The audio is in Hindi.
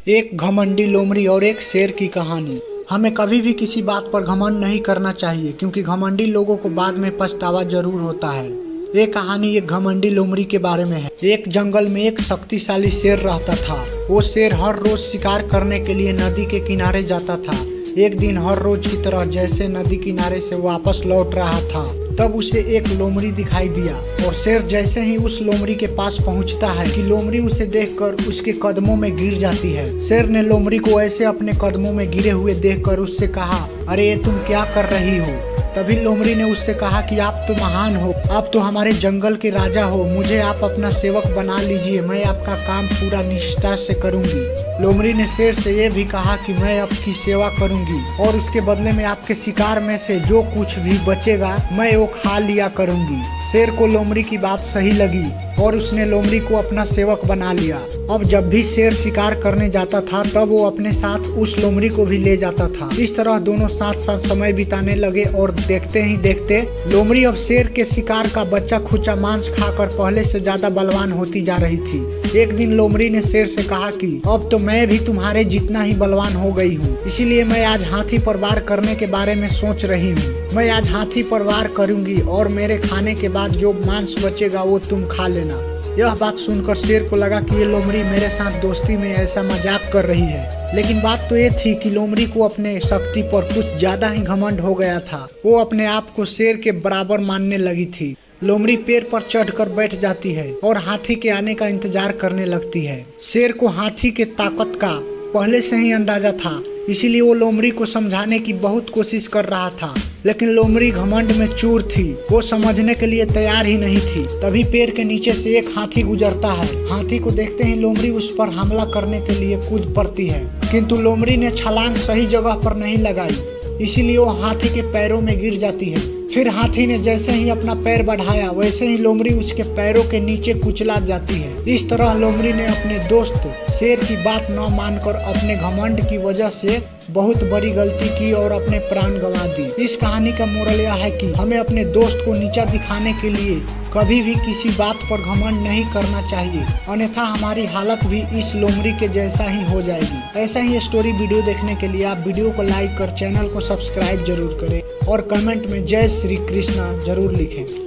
एक घमंडी लोमड़ी और एक शेर की कहानी। हमें कभी भी किसी बात पर घमंड नहीं करना चाहिए, क्योंकि घमंडी लोगों को बाद में पछतावा जरूर होता है। ये कहानी एक घमंडी लोमड़ी के बारे में है। एक जंगल में एक शक्तिशाली शेर रहता था। वो शेर हर रोज शिकार करने के लिए नदी के किनारे जाता था। एक दिन हर रोज की तरह जैसे नदी किनारे से वापस लौट रहा था, तब उसे एक लोमड़ी दिखाई दिया और शेर जैसे ही उस लोमड़ी के पास पहुंचता है कि लोमड़ी उसे देखकर उसके कदमों में गिर जाती है। शेर ने लोमड़ी को ऐसे अपने कदमों में गिरे हुए देखकर उससे कहा, अरे तुम क्या कर रही हो? तभी लोमड़ी ने उससे कहा कि आप तो महान हो, आप तो हमारे जंगल के राजा हो, मुझे आप अपना सेवक बना लीजिए, मैं आपका काम पूरा निष्ठा से करूंगी। लोमड़ी ने शेर से ये भी कहा कि मैं आपकी सेवा करूंगी और उसके बदले में आपके शिकार में से जो कुछ भी बचेगा मैं वो खा लिया करूंगी। शेर को लोमड़ी की बात सही लगी और उसने लोमड़ी को अपना सेवक बना लिया। अब जब भी शेर शिकार करने जाता था तब वो अपने साथ उस लोमड़ी को भी ले जाता था। इस तरह दोनों साथ साथ समय बिताने लगे और देखते ही देखते लोमड़ी अब शेर के शिकार का बच्चा खुचा मांस खाकर पहले से ज्यादा बलवान होती जा रही थी। एक दिन लोमड़ी ने शेर से कहा कि अब तो मैं भी तुम्हारे जितना ही बलवान हो गई हूँ, इसीलिए मैं आज हाथी पर वार करने के बारे में सोच रही हूँ। मैं आज हाथी पर वार करूंगी और मेरे खाने के बाद जो मांस बचेगा वो तुम खा लेना। यह बात सुनकर शेर को लगा कि ये लोमड़ी मेरे साथ दोस्ती में ऐसा मजाक कर रही है, लेकिन बात तो ये थी कि लोमड़ी को अपने शक्ति पर कुछ ज्यादा ही घमंड हो गया था। वो अपने आप को शेर के बराबर मानने लगी थी। लोमड़ी पेड़ पर चढ़कर बैठ जाती है और हाथी के आने का इंतजार करने लगती है। शेर को हाथी के ताकत का पहले से ही अंदाजा था, इसीलिए वो लोमड़ी को समझाने की बहुत कोशिश कर रहा था, लेकिन लोमड़ी घमंड में चूर थी, वो समझने के लिए तैयार ही नहीं थी। तभी पेड़ के नीचे से एक हाथी गुजरता है। हाथी को देखते ही लोमड़ी उस पर हमला करने के लिए कूद पड़ती है, किंतु लोमड़ी ने छलांग सही जगह पर नहीं लगाई, इसीलिए वो हाथी के पैरों में गिर जाती है। फिर हाथी ने जैसे ही अपना पैर बढ़ाया वैसे ही लोमड़ी उसके पैरों के नीचे कुचला जाती है। इस तरह लोमड़ी ने अपने दोस्त शेर की बात न मानकर अपने घमंड की वजह से बहुत बड़ी गलती की और अपने प्राण गंवा दी। इस कहानी का मोरल यह है कि हमें अपने दोस्त को नीचा दिखाने के लिए कभी भी किसी बात पर घमंड नहीं करना चाहिए, अन्यथा हमारी हालत भी इस लोमड़ी के जैसा ही हो जाएगी। ऐसा ही स्टोरी वीडियो देखने के लिए आप वीडियो को लाइक कर चैनल को सब्सक्राइब जरूर करें और कमेंट में जय श्री कृष्णा जरूर लिखें।